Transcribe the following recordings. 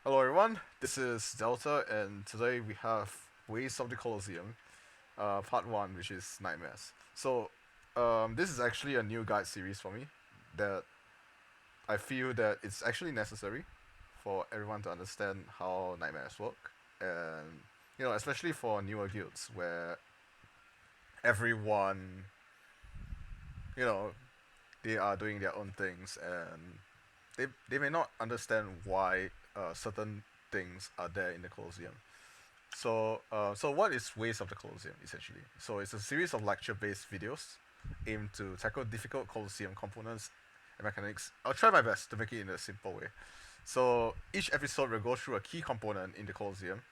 Hello everyone, this is Delta, and today we have Ways of the Colosseum, part 1, which is Nightmares. This is actually a new guide series for me that I feel that it's actually necessary for everyone to understand how nightmares work, and especially for newer guilds where everyone, you know, they are doing their own things and they may not understand why certain things are there in the Colosseum. So what is Ways of the Colosseum essentially? So it's a series of lecture-based videos aimed to tackle difficult Colosseum components and mechanics. I'll try my best to make it in a simple way. So each episode will go through a key component in the Colosseum.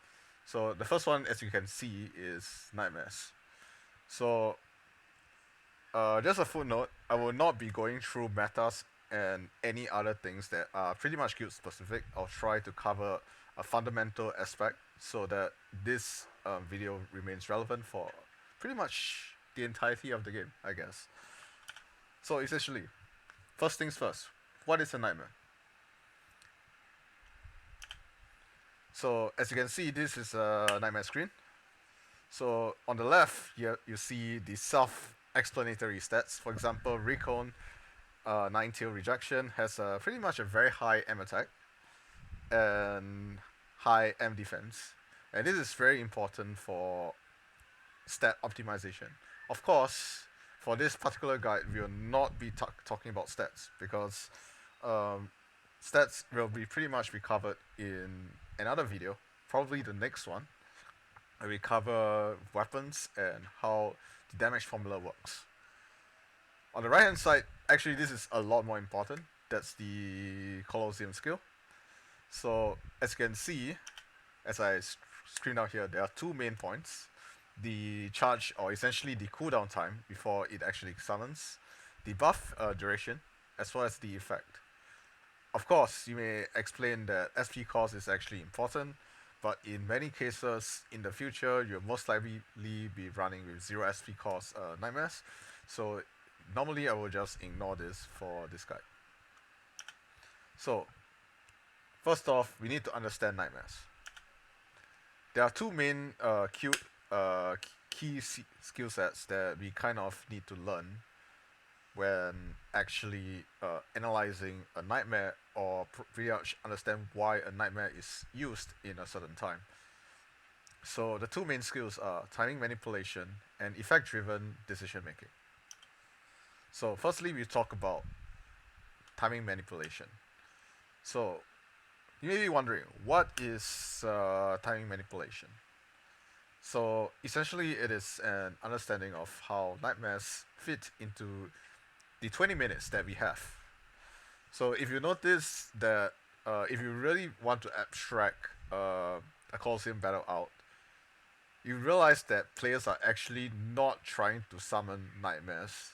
So the first one, as you can see, is nightmares. So just a footnote, I will not be going through metas and any other things that are pretty much guild specific. I'll try to cover a fundamental aspect so that this video remains relevant for pretty much the entirety of the game, I guess. So essentially, first things first, what is a nightmare? So as you can see, this is a nightmare screen. So on the left, you see the self-explanatory stats. For example, Recon 9 tail rejection has pretty much a very high M attack and high M defense. And this is very important for stat optimization. Of course, for this particular guide, we will not be talking about stats because um, stats will be pretty much be covered in another video, probably the next one. Where we cover weapons and how the damage formula works. On the right hand side, actually, this is a lot more important. That's the Colosseum skill. So, as you can see, as I screen out here, there are two main points: the charge, or essentially the cooldown time before it actually summons, the buff duration, as well as the effect. Of course, you may explain that SP cost is actually important, but in many cases in the future, you'll most likely be running with 0 SP cost nightmares. So normally I will just ignore this for this guide. So first off, we need to understand nightmares. There are two main key skill sets that we kind of need to learn when actually analyzing a nightmare or pretty much understand why a nightmare is used in a certain time. So the two main skills are timing manipulation and effect driven decision making. So firstly, we talk about timing manipulation. So you may be wondering, what is timing manipulation? So essentially, it is an understanding of how nightmares fit into the 20 minutes that we have. So if you notice that if you really want to abstract a Colosseum battle out, you realize that players are actually not trying to summon nightmares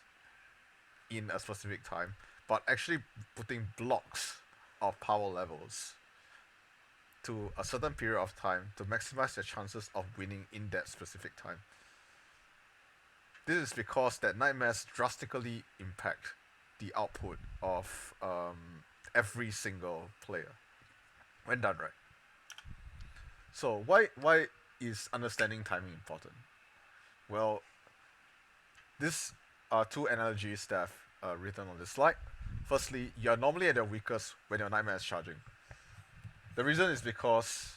in a specific time, but actually putting blocks of power levels to a certain period of time to maximize their chances of winning in that specific time. This is because that nightmares drastically impact the output of every single player when done right. So why is understanding timing important? Well, these are two analogies that I've written on this slide. Firstly, you're normally at your weakest when your nightmare is charging. The reason is because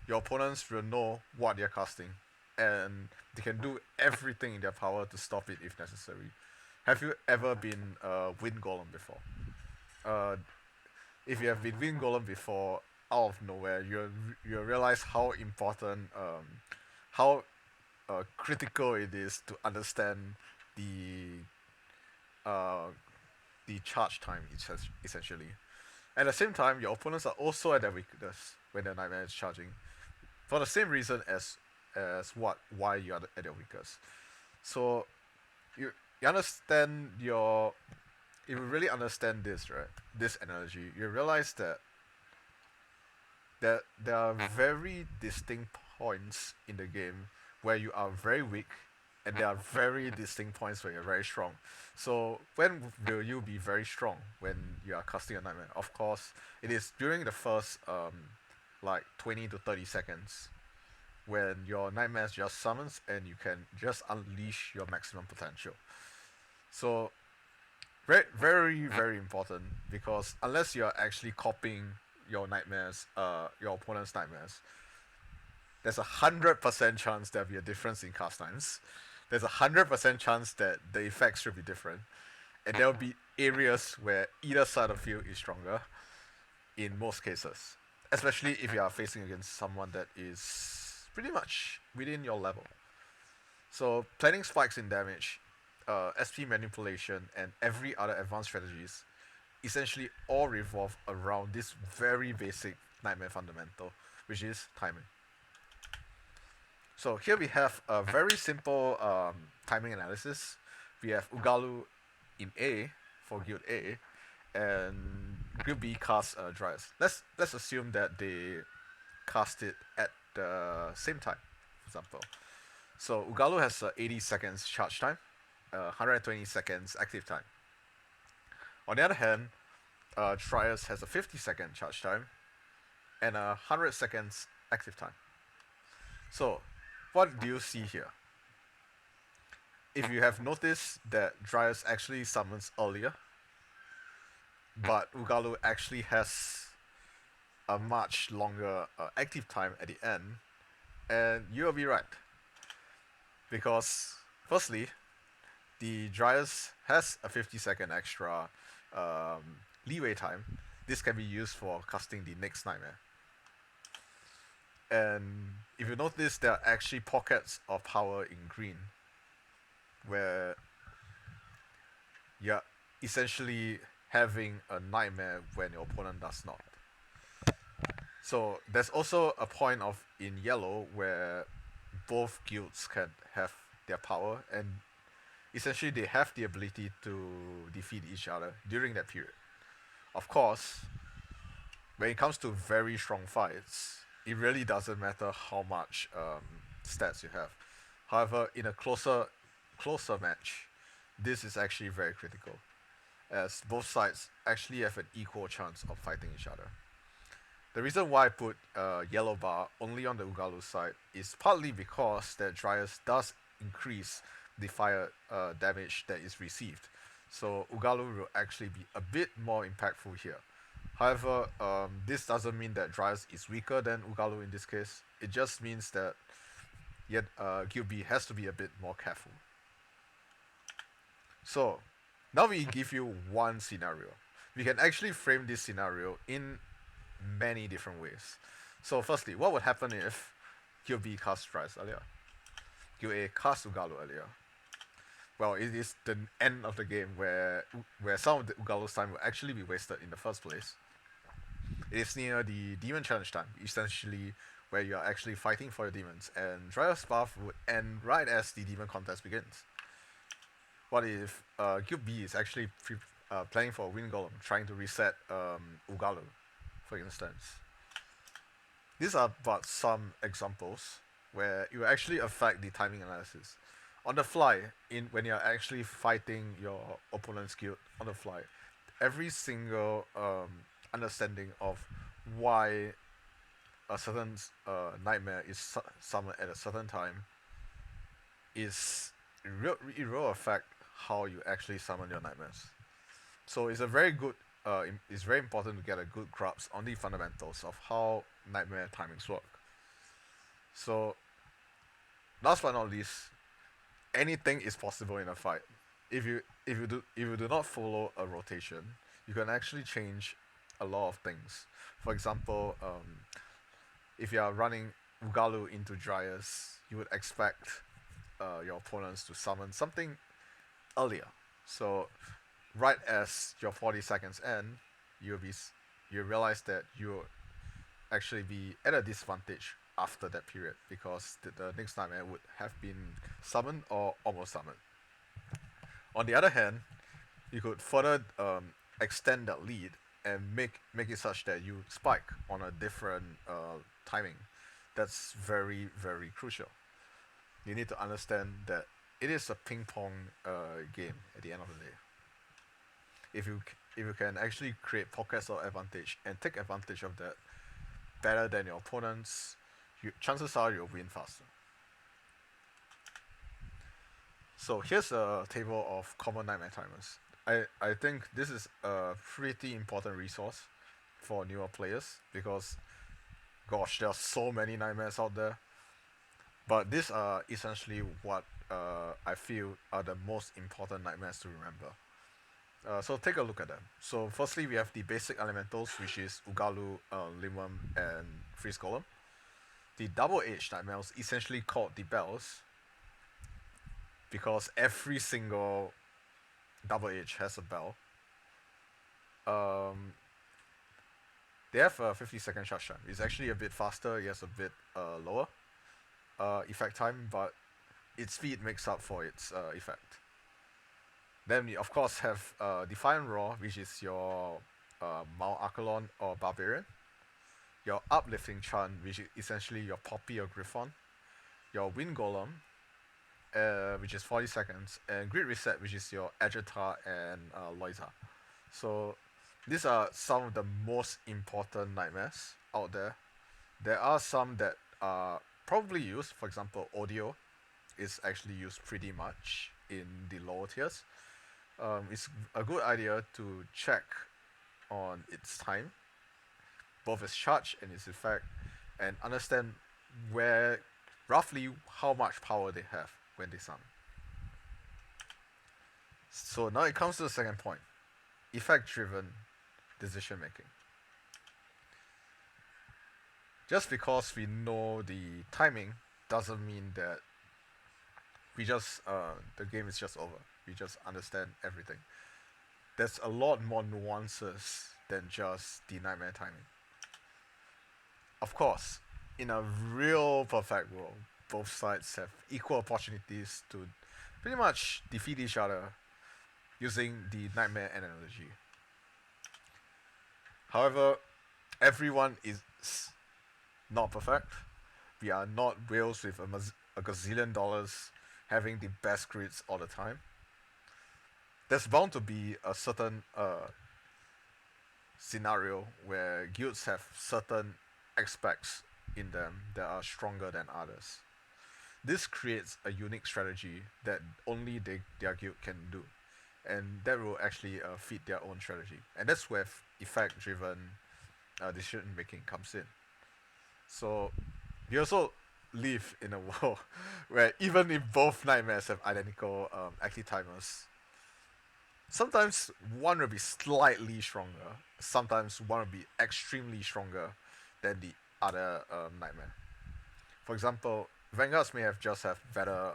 your opponents will know what they're casting, and they can do everything in their power to stop it if necessary. Have you ever been Wind Golem before? Uh, if you have been Wind Golem before, out of nowhere, you realize how important, how critical it is to understand the uh, the charge time essentially. At the same time, your opponents are also at their weakness when their nightmare is charging, for the same reason as why you are at your weakest. So you understand your if you really understand this, right, this analogy, you realize that there are very distinct points in the game where you are very weak, and there are very distinct points where you're very strong. So when will you be very strong when you are casting a nightmare? Of course, it is during the first like 20 to 30 seconds when your nightmares just summons and you can just unleash your maximum potential. So very, very, very important because unless you're actually copying your nightmares, your opponent's nightmares, there's 100% chance there'll be a difference in cast times. There's 100% chance that the effects should be different, and there'll be areas where either side of you is stronger in most cases, especially if you are facing against someone that is pretty much within your level. So planning spikes in damage, SP manipulation, and every other advanced strategies essentially all revolve around this very basic nightmare fundamental, which is timing. So here we have a very simple timing analysis. We have Ugalu in A for guild A, and guild B casts Dryas. Let's assume that they cast it at the same time, for example. So Ugalu has 80 seconds charge time, 120 seconds active time. On the other hand, Dryas has a 50-second charge time and 100 seconds active time. So, what do you see here? If you have noticed that Dryas actually summons earlier, but Ugalu actually has a much longer active time at the end, and you'll be right. Because, firstly, the Dryas has a 50-second extra leeway time. This can be used for casting the next nightmare. And if you notice, there are actually pockets of power in green where you're essentially having a nightmare when your opponent does not. So there's also a point of in yellow where both guilds can have their power and essentially they have the ability to defeat each other during that period. Of course, when it comes to very strong fights, it really doesn't matter how much stats you have. However, in a closer match, this is actually very critical, as both sides actually have an equal chance of fighting each other. The reason why I put yellow bar only on the Ugalu side is partly because that Dryas does increase the fire damage that is received. So Ugalu will actually be a bit more impactful here. However, this doesn't mean that Dryas is weaker than Ugalu in this case. It just means that yet Guild B has to be a bit more careful. So, now we give you one scenario. We can actually frame this scenario in many different ways. So firstly, what would happen if Guild B cast Dryas earlier? Guild A cast Ugalu earlier? Well, it is the end of the game where some of the Ugalu's time will actually be wasted in the first place. It is near the demon challenge time, essentially where you are actually fighting for your demons, and Dryas' path would end right as the demon contest begins. What if Guild B is actually planning for a Wind Golem, trying to reset Ugalu, for instance? These are but some examples where it will actually affect the timing analysis. On the fly, when you're actually fighting your opponent's guild on the fly, every single understanding of why a certain nightmare is summoned at a certain time is it will affect how you actually summon your nightmares. So it's a very good it's very important to get a good grasp on the fundamentals of how nightmare timings work. So last but not least, anything is possible in a fight. If you do not follow a rotation, you can actually change a lot of things. For example, if you are running Ugalu into Dryas, you would expect your opponents to summon something earlier. So right as your 40 seconds end, you realize that you'll actually be at a disadvantage after that period because the next nightmare would have been summoned or almost summoned. On the other hand, you could further extend that lead and make it such that you spike on a different timing. That's very, very crucial. You need to understand that it is a ping pong game at the end of the day. If you can actually create pockets of advantage and take advantage of that, better than your opponents, chances are you'll win faster. So here's a table of common nightmare timers. I think this is a pretty important resource for newer players because, gosh, there are so many nightmares out there. But these are essentially what I feel are the most important nightmares to remember. So take a look at them. So firstly, we have the basic elementals, which is Ugalu, Limwam, and Freeze Golem. The double-edged nightmares, essentially called the bells, because every single double edge has a bell. Um, they have a 50-second charge time. It's actually a bit faster. It has a bit lower effect time, but its speed makes up for its effect. Then we of course have Defiant Roar, which is your Mount Archelon or Barbarian. Your Uplifting Chant, which is essentially your Poppy or Griffon. Your Wind Golem, which is 40 seconds. And Grid Reset, which is your Agitar and Loiza. So these are some of the most important nightmares out there. There are some that are probably used. For example, Audio is actually used pretty much in the lower tiers. It's a good idea to check on its time, both its charge and its effect, and understand where roughly how much power they have when they summon. So now it comes to the second point, effect-driven decision making. Just because we know the timing doesn't mean that we just the game is just over. We just understand everything. There's a lot more nuances than just the nightmare timing. Of course, in a real perfect world, both sides have equal opportunities to pretty much defeat each other using the nightmare analogy. However, everyone is not perfect. We are not whales with a gazillion dollars having the best grids all the time. There's bound to be a certain scenario where guilds have certain aspects in them that are stronger than others. This creates a unique strategy that only their guild can do, and that will actually feed their own strategy. And that's where effect-driven decision making comes in. So we also live in a world where even if both nightmares have identical active timers, sometimes one will be slightly stronger, sometimes one will be extremely stronger than the other nightmare. For example, Vanguards may have better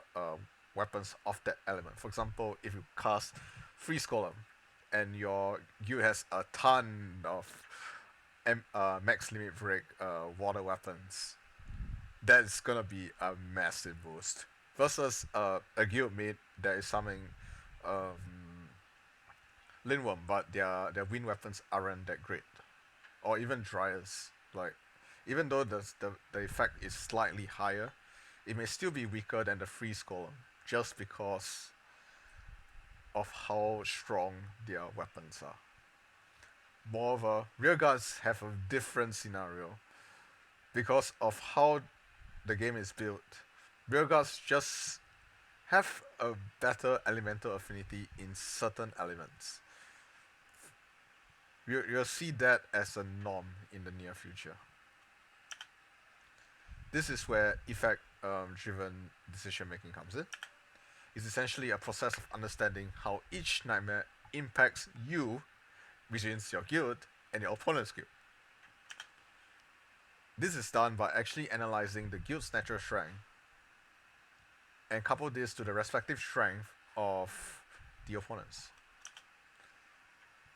weapons of that element. For example, if you cast Freeze Golem and your guild has a ton of max limit break water weapons, that's gonna be a massive boost. Versus a guild mate that is summoning Lindworm, but their wind weapons aren't that great. Or even Dryas. Like, even though the effect is slightly higher, it may still be weaker than the Freeze Golem, just because of how strong their weapons are. Moreover, rearguards have a different scenario. Because of how the game is built, rearguards just have a better elemental affinity in certain elements. You'll see that as a norm in the near future. This is where effect-driven decision making comes in. It's essentially a process of understanding how each nightmare impacts you, which means your guild, and your opponent's guild. This is done by actually analyzing the guild's natural strength and couple this to the respective strength of the opponents.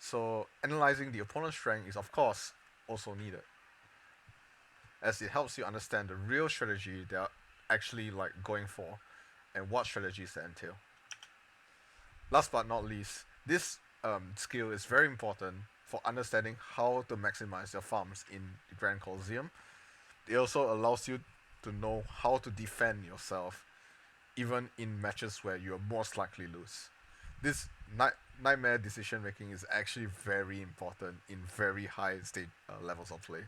So analyzing the opponent's strength is of course also needed, as it helps you understand the real strategy they are actually like going for and what strategies they entail. Last but not least, this skill is very important for understanding how to maximize your farms in the Grand Colosseum. It also allows you to know how to defend yourself even in matches where you are most likely lose. This nightmare decision making is actually very important in very high state levels of play.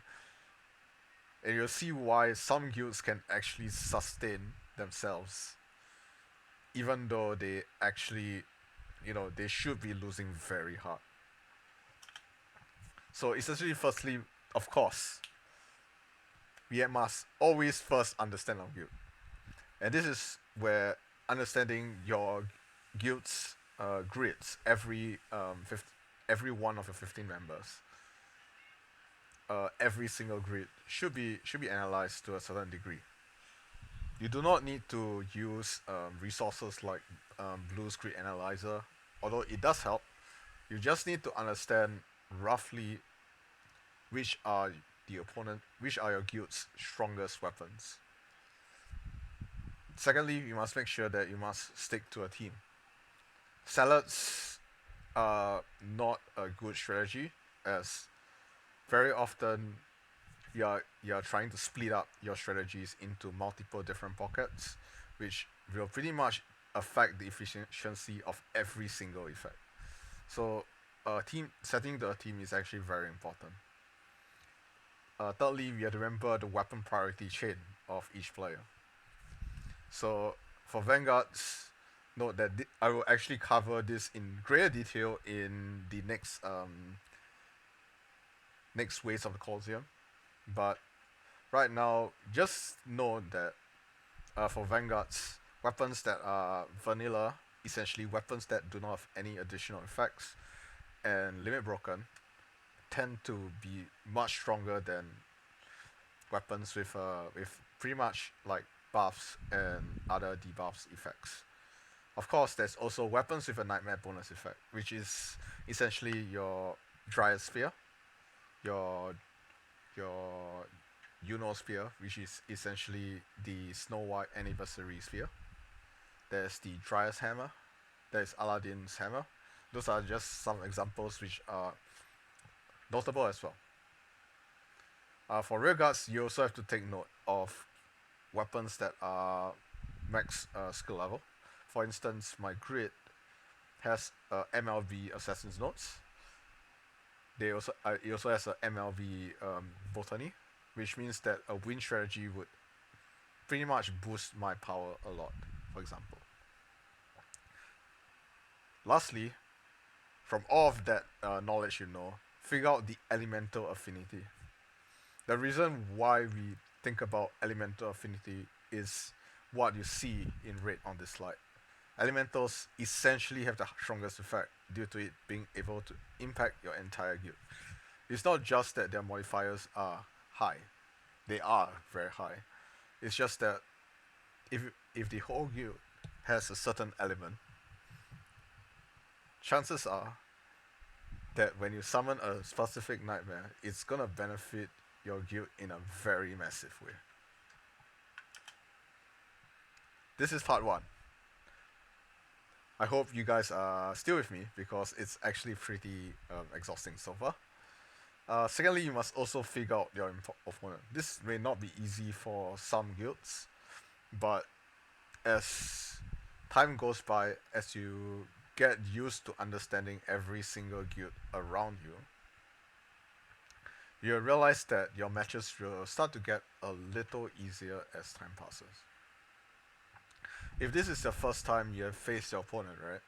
And you'll see why some guilds can actually sustain themselves, even though they actually, they should be losing very hard. So essentially, firstly, of course, we must always first understand our guild. And this is where understanding your guild's grids, every one of your 15 members, every single grid should be analyzed to a certain degree. You do not need to use resources like Blue's Grid Analyzer, although it does help. You just need to understand roughly which are your guild's strongest weapons. Secondly, you must make sure that you must stick to a team. Salads are not a good strategy, as very often you're trying to split up your strategies into multiple different pockets, which will pretty much affect the efficiency of every single effect. So, team setting the team is actually very important. Thirdly, we have to remember the weapon priority chain of each player. So, for Vanguards, note that I will actually cover this in greater detail in the next waves of the Colosseum. But right now, just know that for Vanguards, weapons that are vanilla, essentially weapons that do not have any additional effects, and limit broken, tend to be much stronger than weapons with pretty much like buffs and other debuffs effects. Of course, there's also weapons with a nightmare bonus effect, which is essentially your Dryad Sphere, your your Spear, which is essentially the Snow White Anniversary Sphere. There's the Dryad's Hammer, there's Aladdin's Hammer. Those are just some examples which are notable as well. For rearguards, you also have to take note of weapons that are max skill level. For instance, my grid has MLV Assassin's Notes. It also has a MLV Botany, which means that a win strategy would pretty much boost my power a lot, for example. Lastly, from all of that knowledge figure out the elemental affinity. The reason why we think about elemental affinity is what you see in red on this slide. Elementals essentially have the strongest effect due to it being able to impact your entire guild. It's not just that their modifiers are high, they are very high. It's just that if the whole guild has a certain element, chances are that when you summon a specific nightmare, it's gonna benefit your guild in a very massive way. This is part one. I hope you guys are still with me because it's actually pretty exhausting so far. Secondly, you must also figure out your opponent. This may not be easy for some guilds, but as time goes by, as you get used to understanding every single guild around you, you'll realize that your matches will start to get a little easier as time passes. If this is the first time you have faced your opponent, right,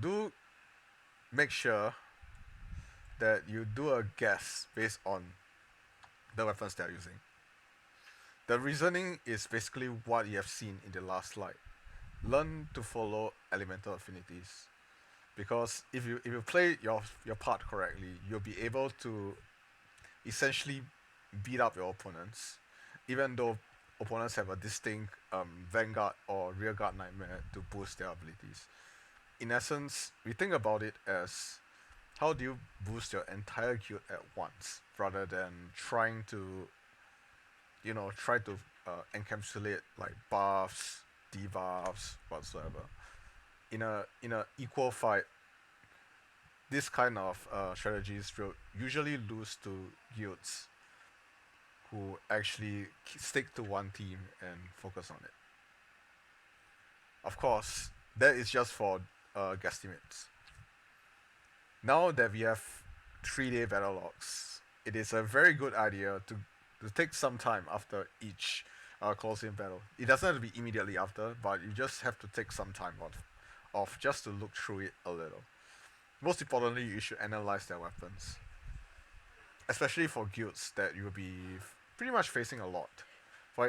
do make sure that you do a guess based on the weapons they're using. The reasoning is basically what you have seen in the last slide. Learn to follow elemental affinities, because if you play your part correctly, you'll be able to essentially beat up your opponents, even though opponents have a distinct vanguard or rearguard nightmare to boost their abilities. In essence, we think about it as how do you boost your entire guild at once, rather than trying to, encapsulate like buffs, debuffs, whatsoever. In a equal fight, this kind of strategies will usually lose to guilds who actually stick to one team and focus on it. Of course, that is just for guesstimates. Now that we have 3-day battle logs, it is a very good idea to to take some time after each Colosseum battle. It doesn't have to be immediately after, but you just have to take some time off just to look through it a little. Most importantly, you should analyze their weapons, especially for guilds that you'll be pretty much facing a lot.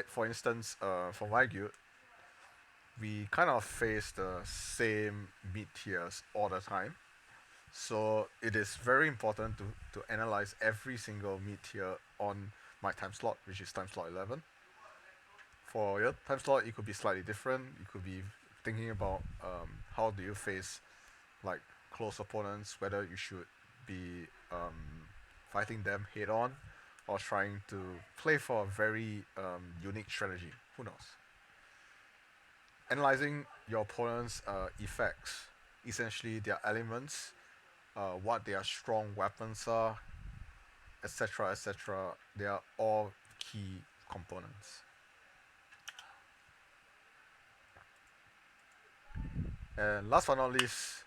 For instance, for my guild, we kind of face the same mid tiers all the time. So it is very important to analyze every single mid tier on my time slot, which is time slot 11. For your time slot, it could be slightly different. You could be thinking about how do you face like close opponents, whether you should be fighting them head on or trying to play for a very unique strategy. Who knows? Analyzing your opponent's effects, essentially their elements, what their strong weapons are, etc., etc. They are all key components. And last but not least,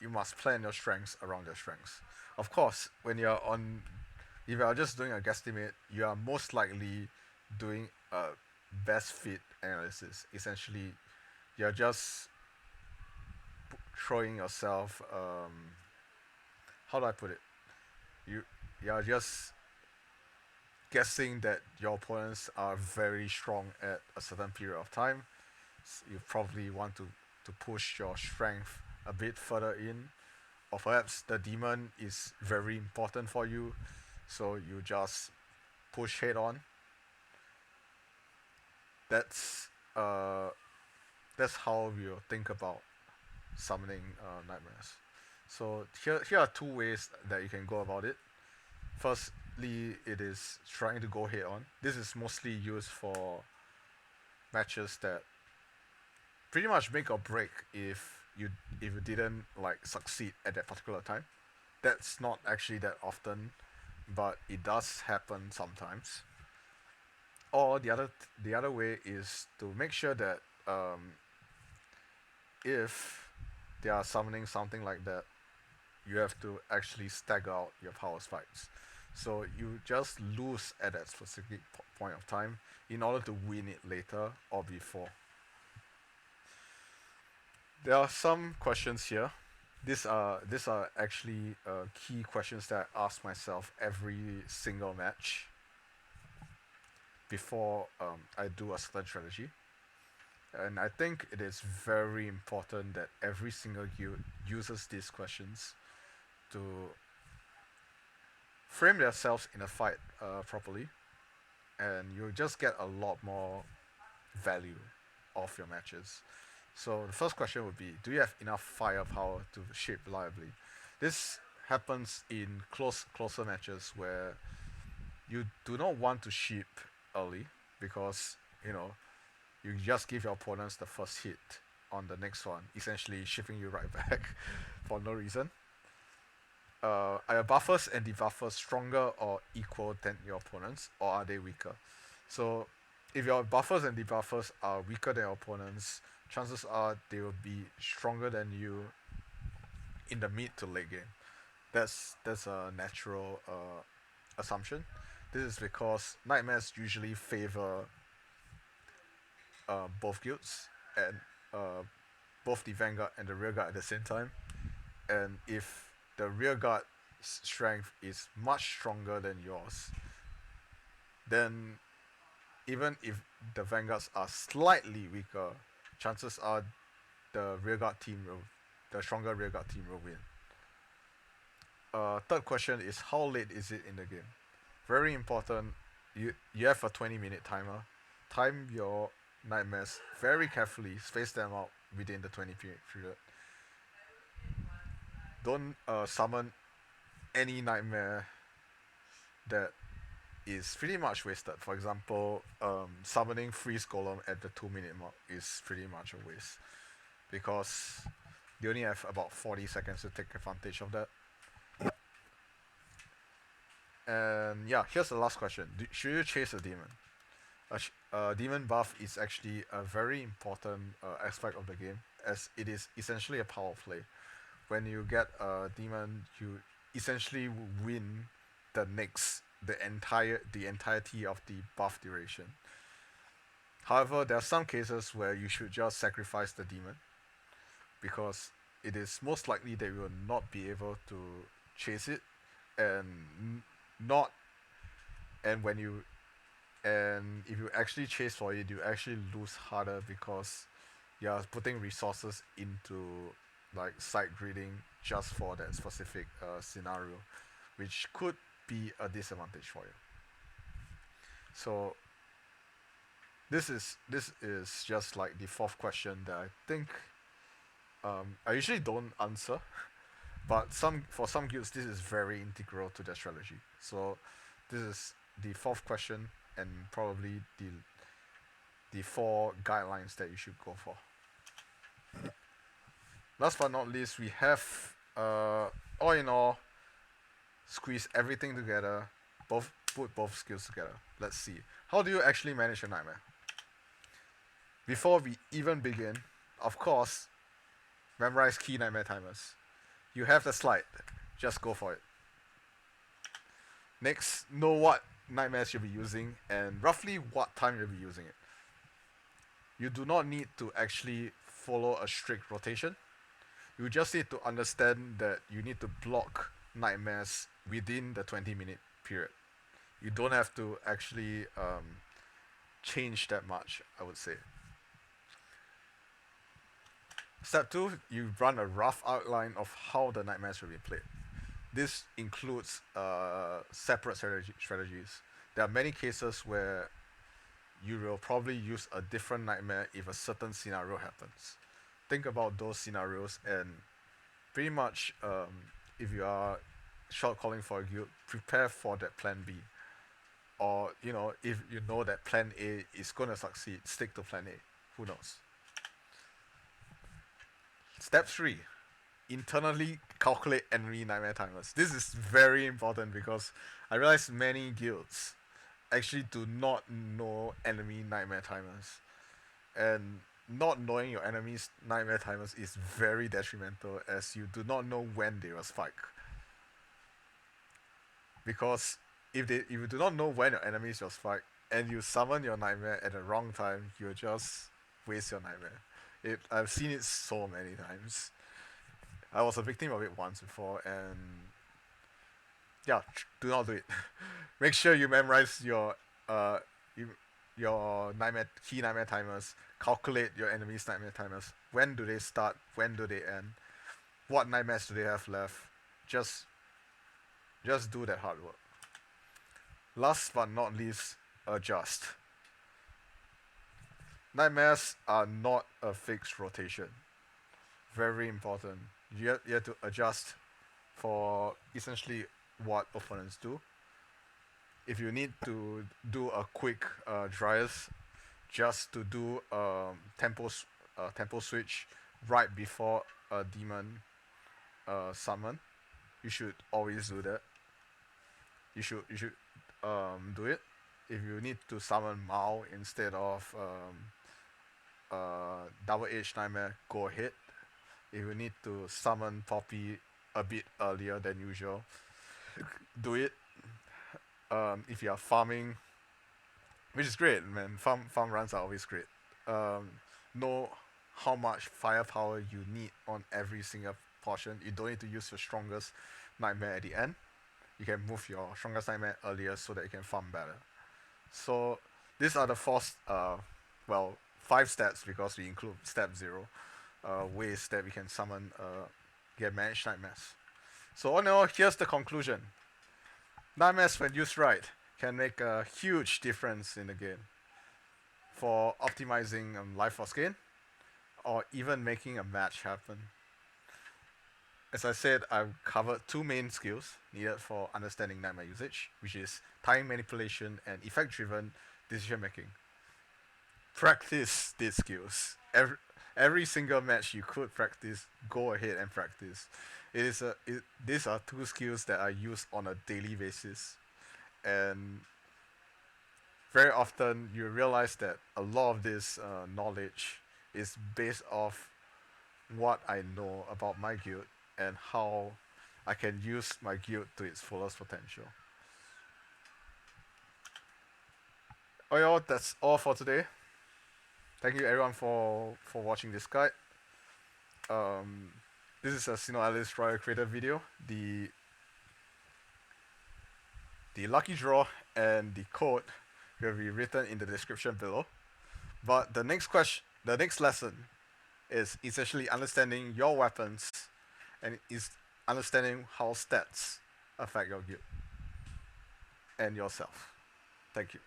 you must plan your strengths around your strengths. Of course, if you are just doing a guesstimate, you are most likely doing a best fit analysis. Essentially, you're just throwing yourself. How do I put it? You are just guessing that your opponents are very strong at a certain period of time. You probably want to push your strength a bit further in, or perhaps the demon is very important for you, so you just push head on. That's uh, that's how we'll think about summoning nightmares. So here are two ways that you can go about it. Firstly, it is trying to go head on. This is mostly used for matches that pretty much make or break if you didn't like succeed at that particular time. That's not actually that often, but it does happen sometimes. Or the other way is to make sure that if they are summoning something like that, you have to actually stagger out your power spikes. So you just lose at that specific point of time in order to win it later or before. There are some questions here. These are actually key questions that I ask myself every single match before I do a certain strategy. And I think it is very important that every single guild uses these questions to frame themselves in a fight properly, and you just get a lot more value of your matches. So the first question would be, do you have enough firepower to shape reliably? This happens in closer matches where you do not want to ship early because you just give your opponents the first hit on the next one, essentially shipping you right back for no reason. Are your buffers and debuffers stronger or equal than your opponents, or are they weaker? So, if your buffers and debuffers are weaker than your opponents, chances are they will be stronger than you in the mid to late game. That's a natural assumption. This is because nightmares usually favor both guilds and uh, both the vanguard and the rearguard at the same time. And if the rearguard strength is much stronger than yours, then even if the vanguards are slightly weaker, chances are the stronger rearguard team will win. Third question is, how late is it in the game? Very important. You have a 20-minute timer. Time your nightmares very carefully. Space them out within the 20 period. Don't summon any nightmare that is pretty much wasted. For example, summoning Freeze Golem at the 2-minute mark is pretty much a waste because you only have about 40 seconds to take advantage of that. And yeah, here's the last question. Should you chase a demon? A demon buff is actually a very important aspect of the game, as it is essentially a power play. When you get a demon, you essentially win the next the entirety of the buff duration. However, there are some cases where you should just sacrifice the demon because it is most likely that you will not be able to chase it, and not and when you and if you actually chase for it, you actually lose harder because you're putting resources into like side grading just for that specific scenario, which could be a disadvantage for you. So this is just like the fourth question that I think I usually don't answer, but for some guilds this is very integral to their strategy. So this is the fourth question and probably the four guidelines that you should go for. Last but not least, we have all in all squeeze everything together, put both skills together. Let's see. How do you actually manage your nightmare? Before we even begin, of course, memorize key nightmare timers. You have the slide, just go for it. Next, know what nightmares you'll be using and roughly what time you'll be using it. You do not need to actually follow a strict rotation. You just need to understand that you need to block nightmares within the 20-minute period. You don't have to actually change that much, I would say. Step 2, you run a rough outline of how the nightmares will be played. This includes separate strategies. There are many cases where you will probably use a different nightmare if a certain scenario happens. Think about those scenarios and pretty much if you are short calling for a guild, prepare for that plan B. Or, if you know that plan A is going to succeed, stick to plan A. Who knows? Step 3, internally calculate enemy nightmare timers. This is very important because I realize many guilds actually do not know enemy nightmare timers. And not knowing your enemy's nightmare timers is very detrimental as you do not know when they will spike. Because if you do not know when your enemies will spike and you summon your nightmare at the wrong time, you'll just waste your nightmare. I've seen it so many times. I was a victim of it once before, and yeah, do not do it. Make sure you memorize uh your key nightmare timers. Calculate your enemy's nightmare timers. When do they start? When do they end? What nightmares do they have left? Just do that hard work. Last but not least, adjust. Nightmares are not a fixed rotation. Very important. You have to adjust for essentially what opponents do. If you need to do a quick dryers, just to do tempo switch right before a demon summon, you should always do that. You should do it. If you need to summon Mao instead of double edge nightmare, go ahead. If you need to summon Poppy a bit earlier than usual, do it. If you are farming, which is great, man. Farm runs are always great. Know how much firepower you need on every single portion. You don't need to use your strongest nightmare at the end. You can move your strongest nightmare earlier so that you can farm better. So these are the five steps because we include step 0, ways that we can summon get managed nightmares. So all in all, here's the conclusion. Nightmares, when used right, can make a huge difference in the game for optimizing life force gain or even making a match happen. As I said, I've covered 2 main skills needed for understanding nightmare usage, which is time manipulation and effect-driven decision making. Practice these skills. Every single match you could practice, go ahead and practice. These are 2 skills that are used on a daily basis, and very often you realize that a lot of this knowledge is based off what I know about my guild and how I can use my guild to its fullest potential. Oh, yeah, that's all for today. Thank you everyone for watching this guide. Um, this is a Sino Alice Royal created video. The lucky draw and the code will be written in the description below. But the next lesson is essentially understanding your weapons and is understanding how stats affect your guild and yourself. Thank you.